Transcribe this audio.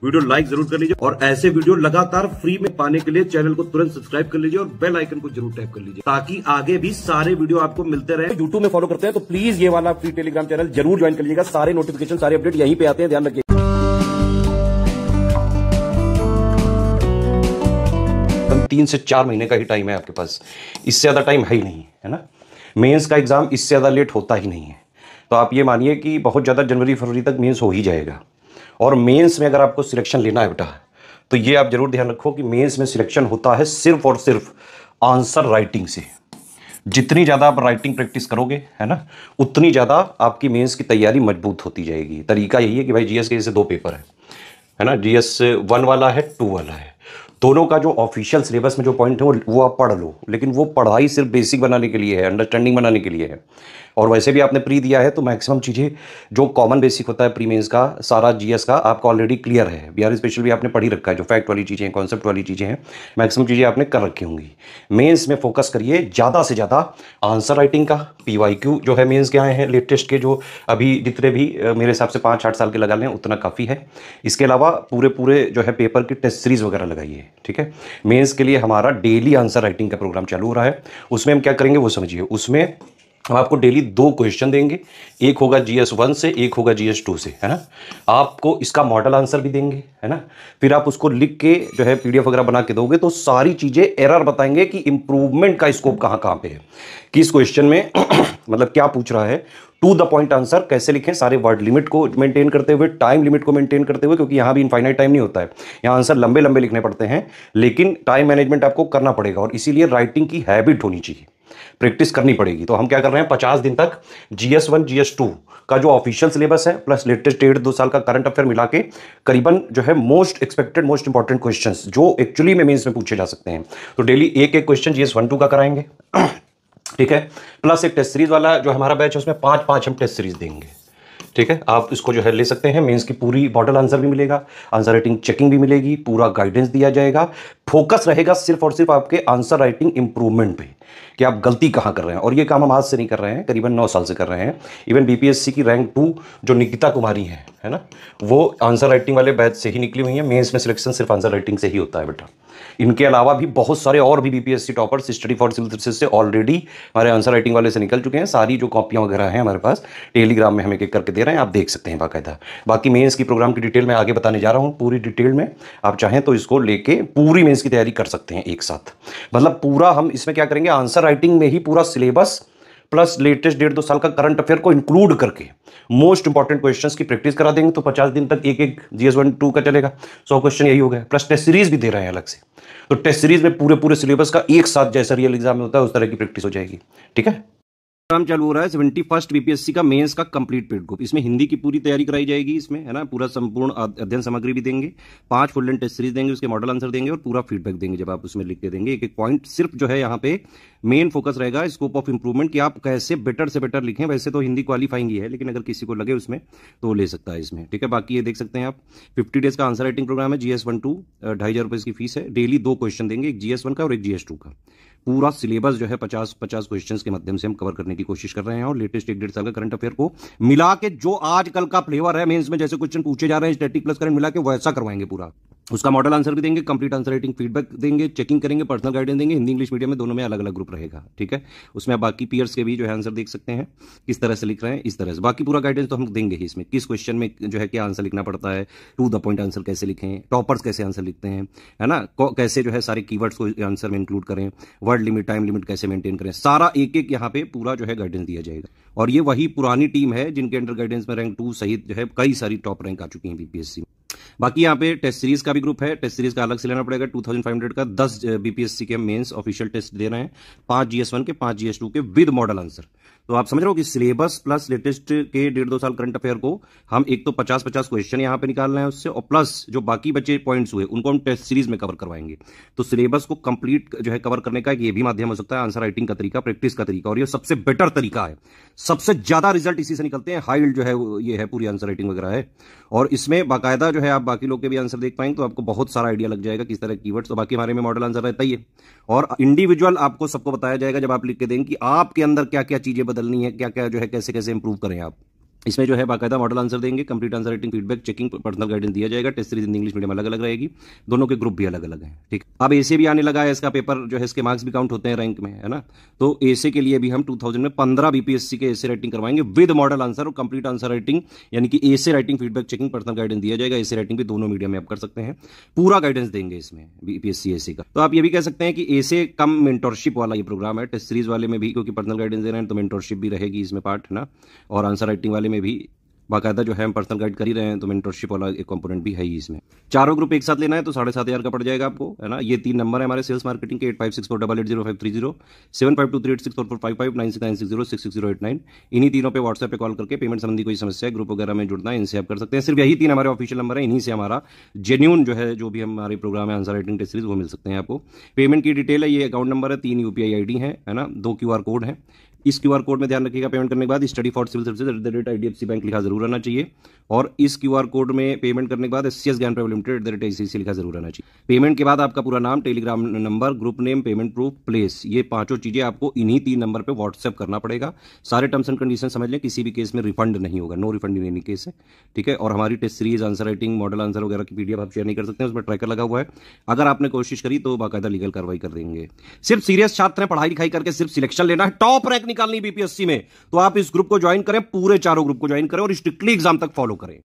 Video like जरूर कर लीजिए और ऐसे वीडियो लगातार फ्री में पाने के लिए चैनल को तुरंत सब्सक्राइब कर लीजिए और बेल आइकन को जरूर टैप कर लीजिए ताकि आगे भी सारे वीडियो आपको मिलते रहे। यूट्यूब में फॉलो करते हैं तो प्लीज ये वाला फ्री टेलीग्राम चैनल जरूर ज्वाइन कर लीजिएगा। सारे नोटिफिकेशन सारे अपडेट यहीं पे आते हैं, ध्यान रखिए। 3 से 4 महीने का ही टाइम है आपके पास, इससे ज्यादा टाइम है ही नहीं, है ना। मेंस का एग्जाम इससे ज्यादा लेट होता ही नहीं है, तो आप ये मानिए कि बहुत ज्यादा जनवरी फरवरी तक मेंस हो ही जाएगा। और मेंस में अगर आपको सिलेक्शन लेना है बेटा, तो ये आप जरूर ध्यान रखो कि मेंस में सिलेक्शन होता है सिर्फ और सिर्फ आंसर राइटिंग से। जितनी ज़्यादा आप राइटिंग प्रैक्टिस करोगे, है ना, उतनी ज़्यादा आपकी मेंस की तैयारी मजबूत होती जाएगी। तरीका यही है कि भाई जीएस के जैसे 2 पेपर है ना, जीएस 1 वाला है, 2 वाला है। दोनों का जो ऑफिशियल सिलेबस में जो पॉइंट है वो आप पढ़ लो, लेकिन वो पढ़ाई सिर्फ बेसिक बनाने के लिए है, अंडरस्टैंडिंग बनाने के लिए है। और वैसे भी आपने प्री दिया है तो मैक्सिमम चीज़ें जो कॉमन बेसिक होता है प्री मेंस का, सारा जीएस का आपका ऑलरेडी क्लियर है। बिहार स्पेशल भी आपने पढ़ी रखा है, जो फैक्ट वाली चीज़ें हैं, कॉन्सेप्ट वाली चीज़ें हैं, मैक्सिमम चीज़ें आपने कर रखी होंगी। मेंस में फोकस करिए ज़्यादा से ज़्यादा आंसर राइटिंग का। पीवाईक्यू जो है मेंस के आए हैं लेटेस्ट के, जो अभी जितने भी मेरे हिसाब से 5-8 साल के लगा लें उतना काफ़ी है। इसके अलावा पूरे जो है पेपर की टेस्ट सीरीज़ वगैरह लगाइए, ठीक है। मेंस के लिए हमारा डेली आंसर राइटिंग का प्रोग्राम चालू हो रहा है। उसमें हम क्या करेंगे वो समझिए। उसमें हम आपको डेली 2 क्वेश्चन देंगे, एक होगा जीएस 1 से, एक होगा जीएस 2 से, है ना। आपको इसका मॉडल आंसर भी देंगे, है ना। फिर आप उसको लिख के जो है पीडीएफ वगैरह बना के दोगे तो सारी चीज़ें एरर बताएंगे कि इंप्रूवमेंट का स्कोप कहाँ पे है, किस क्वेश्चन में मतलब क्या पूछ रहा है। टू द पॉइंट आंसर कैसे लिखें, सारे वर्ड लिमिट को मेंटेन करते हुए, टाइम लिमिट को मेंटेन करते हुए, क्योंकि यहाँ भी इनफाइनाइट टाइम नहीं होता है, यहाँ आंसर लंबे लंबे लिखने पड़ते हैं, लेकिन टाइम मैनेजमेंट आपको करना पड़ेगा और इसीलिए राइटिंग की हैबिट होनी चाहिए, प्रैक्टिस करनी पड़ेगी। तो हम क्या कर रहे हैं, 50 दिन तक जीएस 1 जीएस 2 का जो ऑफिशियल सिलेबस है प्लस लेटेस्ट 1.5-2 साल का करंट अफेयर मिला के करीबन जो है most expected most important questions जो एक्चुअली में मेंस में पूछे जा सकते हैं, तो डेली एक क्वेश्चन जीएस 1-2 का कराएंगे, ठीक है। प्लस एक टेस्ट सीरीज वाला जो हमारा बैच है उसमें 5-5 हम टेस्ट सीरीज देंगे, ठीक है। आप इसको जो है ले सकते हैं। मेंस की पूरी मॉडल आंसर भी मिलेगा, आंसर राइटिंग चेकिंग भी मिलेगी, पूरा गाइडेंस दिया जाएगा। फोकस रहेगा सिर्फ और सिर्फ आपके आंसर राइटिंग इंप्रूवमेंट पे कि आप गलती कहाँ कर रहे हैं। और ये काम हम आज से नहीं कर रहे हैं, करीबन 9 साल से कर रहे हैं। इवन बीपीएससी की रैंक 2 जो निकिता कुमारी है ना, वो आंसर राइटिंग वाले बैच से ही निकली हुई है। मेंस में सिलेक्शन सिर्फ आंसर राइटिंग से ही होता है बेटा। इनके अलावा भी बहुत सारे और भी BPSC toppers study for civil services से ऑलरेडी हमारे आंसर राइटिंग वाले से निकल चुके हैं। सारी जो कॉपियां वगैरह हैं हमारे पास टेलीग्राम में हम एक करके दे रहे हैं, आप देख सकते हैं बाकायदा। बाकी मेंस की प्रोग्राम की डिटेल मैं आगे बताने जा रहा हूं पूरी डिटेल में। आप चाहें तो इसको लेके पूरी मेंस की तैयारी कर सकते हैं एक साथ। मतलब पूरा हम इसमें क्या करेंगे, आंसर राइटिंग में ही पूरा सिलेबस प्लस लेटेस्ट 1.5-2 साल का करंट अफेयर को इंक्लूड करके मोस्ट इंपॉर्टेंट क्वेश्चंस की प्रैक्टिस करा देंगे। तो 50 दिन तक एक जीएस 1-2 का चलेगा, 100 क्वेश्चन यही हो गया। प्लस टेस्ट सीरीज भी दे रहे हैं अलग से, तो टेस्ट सीरीज में पूरे सिलेबस का एक साथ जैसा रियल एग्जाम में होता है उस तरह की प्रैक्टिस हो जाएगी, ठीक है। काम चालू हो रहा है 71st बीपीएससी का मेंस का कंप्लीट पेड ग्रुप। इसमें हिंदी की पूरी तैयारी कराई जाएगी, इसमें, है ना, पूरा संपूर्ण अध्ययन सामग्री भी देंगे, 5 फुल लेंथ टेस्ट सीरीज देंगे, उसके मॉडल आंसर देंगे और पूरा फीडबैक देंगे जब आप उसमें लिख के देंगे। एक पॉइंट सिर्फ जो है यहाँ पे मेन फोकस रहेगा स्कोप ऑफ इंप्रूवमेंट कि आप कैसे बेटर से बेटर लिखें। वैसे तो हिंदी क्वालिफाइंग ही है, लेकिन अगर किसी को लगे उसमें तो ले सकता है इसमें, ठीक है। बाकी ये देख सकते हैं आप 50 डेज का आंसर राइटिंग प्रोग्राम है। जीएस 1-2 2,500 रुपए की फीस है। डेली 2 क्वेश्चन देंगे, एक जीएस 1 का और एक जीएस 2 का। पूरा सिलेबस जो है 50 क्वेश्चंस के माध्यम से हम कवर करने की कोशिश कर रहे हैं और लेटेस्ट 1.5 साल का करंट अफेयर को मिला के जो आजकल का फ्लेवर है मेंस में, जैसे क्वेश्चन पूछे जा रहे हैं स्टैटिक प्लस करंट मिला के वैसा करवाएंगे पूरा। उसका मॉडल आंसर भी देंगे, कंप्लीट आंसर राइटिंग फीडबैक देंगे, चेकिंग करेंगे, पर्सनल गाइडेंस देंगे। हिंदी इंग्लिश मीडियम में दोनों में अलग अलग ग्रुप रहेगा, ठीक है। उसमें आप बाकी पीयर्स के भी जो है आंसर देख सकते हैं किस तरह से लिख रहे हैं, इस तरह से। बाकी पूरा गाइडेंस तो हम देंगे ही इसमें, किस क्वेश्चन में जो है क्या आंसर लिखना पड़ता है, टू द पॉइंट आंसर कैसे लिखें, टॉपर्स कैसे आंसर लिखते हैं, है ना, कैसे जो है सारे कीवर्ड्स को आंसर में इंक्लूड करें, वर्ड लिमिट टाइम लिमिट कैसे मेंटेन करें, सारा एक यहाँ पे पूरा जो है गाइडेंस दिया जाएगा। और ये वही पुरानी टीम है जिनके अंडर गाइडेंस में रैंक 2 सहित जो है कई सारी टॉप रैंक आ चुकी है बीपीएससी में। बाकी यहाँ पे टेस्ट सीरीज का भी ग्रुप है, टेस्ट सीरीज का अलग से लेना पड़ेगा। 2500 का 10 बीपीएससी के मेंस ऑफिशियल टेस्ट दे रहे हैं, 5 जीएस 1 के, 5 जीएस 2 के विद मॉडल आंसर। तो आप समझ रहे हो कि सिलेबस प्लस लेटेस्ट के 1.5-2 साल करंट अफेयर को हम एक तो 50-50 क्वेश्चन यहाँ पे निकाल रहे हैं उससे, और प्लस जो बाकी बचे पॉइंट्स हुए उनको हम टेस्ट सीरीज में कवर करवाएंगे। तो सिलेबस को कंप्लीट जो है कवर करने का ये भी माध्यम हो सकता है, आंसर राइटिंग का तरीका, प्रैक्टिस का तरीका, और ये सबसे बेटर तरीका है। सबसे ज्यादा रिजल्ट इसी से निकलते हैं, हाई जो है ये है पूरी आंसर राइटिंग वगैरह है। और इसमें बाकायदा जो है आप बाकी लोग के भी आंसर देख पाएंगे तो आपको बहुत सारा आइडिया लग जाएगा किस तरह कीवर्ड्स। तो बाकी हमारे में मॉडल आंसर रहता ही है, और इंडिविजुअल आपको सबको बताया जाएगा जब आप लिख के देंगे कि आपके अंदर क्या क्या चीजें बदलनी है, क्या क्या जो है कैसे कैसे इंप्रूव करें आप। इसमें जो है बाकायदा मॉडल आंसर देंगे, complete answer writing, feedback, checking, personal guidance दिया जाएगा। Test series Hindi English medium अलग अलग रहेगी, दोनों के ग्रुप भी अलग अलग हैं। ठीक, अब एसे भी आने लगा है, इसका पेपर जो है इसके मार्क्स भी काउंट होते हैं रैंक में, है ना। तो एसे के लिए भी हम 2000 में 15 बीपीएससी के एसे राइटिंग करवाएंगे विद मॉडल आंसर और कंप्लीट आंसर राइटिंग, यानी कि essay writing, feedback, checking, personal guidance दिया जाएगा। एसे राइटिंग भी दोनों मीडियम में आप कर सकते हैं, पूरा गाइडेंस देंगे इसमें बीपीएससी एसे का। तो आप ये भी कह सकते हैं कि एसे कम मेंटोरशिप वाला ये प्रोग्राम है। टेस्ट सीरीज वाले में भी क्योंकि पर्सनल गाइडेंस दे रहे हैं तो मेंटोरशिप भी रहेगी इसमें पार्ट, है ना। और आंसर राइटिंग वाले में भी बाकायदा जो है हम पर्सनल गाइड कर ही रहे हैं, तो मेंटरशिप वाला एक कंपोनेंट भी है ही इसमें। चारों ग्रुप एक साथ लेना है तो 7,500 का पड़ जाएगा आपको, है ना। ये 3 नंबर है हमारे सेल्स मार्केटिंग के, 8564880530, 7523864455, 9696066089। इन्हीं तीनों पे व्हाट्सएप पे कॉल करके पेमेंट संबंधी कोई समस्या है, ग्रुप वगैरह में जुड़ना है, इनसे आप कर सकते हैं। सिर्फ यही 3 हमारे ऑफिशियल नंबर है, इन्हीं से हमारा जेन्यून जो भी हमारे प्रोग्राम है आंसर राइटिंग टेस्ट सीरीज वो मिल सकते हैं आपको। पेमेंट की डिटेल है, ये अकाउंट नंबर है, 3 यूपीआई आईडी है ना, 2 QR कोड है। इस QR कोड में ध्यान रखिएगा, पेमेंट करने के बाद study for civil services @IDFC bank लिखा जरूर आना चाहिए। और इस QR कोड में पेमेंट करने के बाद SCS ज्ञान प्राइवेट लिमिटेड @ICICI लिखा जरूर आना चाहिए। पेमेंट के बाद आपका पूरा नाम, Telegram number, group name, payment proof, place, ये 5 चीजें आपको इन्हीं 3 नंबर पे व्हाट्सएप करना पड़ेगा। सारे टर्म्स एंड कंडीशन समझ लें, किसी भी केस में रिफंड नहीं होगा, no refund in any case है, ठीक है। और हमारी test series, answer writing, model answer वगैरह की PDF आप शेयर नहीं कर सकते हैं, उसमें ट्रैकर लगा हुआ है। अगर आपने कोशिश करी तो बाकायदा लीगल कार्रवाई कर देंगे। सिर्फ सीरियस छात्र हैं, पढ़ाई लिखाई करके सिर्फ सिलेक्शन लेना है, टॉप रैंक निकालनी बीपीएससी में, तो आप इस ग्रुप को ज्वाइन करें, पूरे चारों ग्रुप को ज्वाइन करें और स्ट्रिक्टली एग्जाम तक फॉलो करें।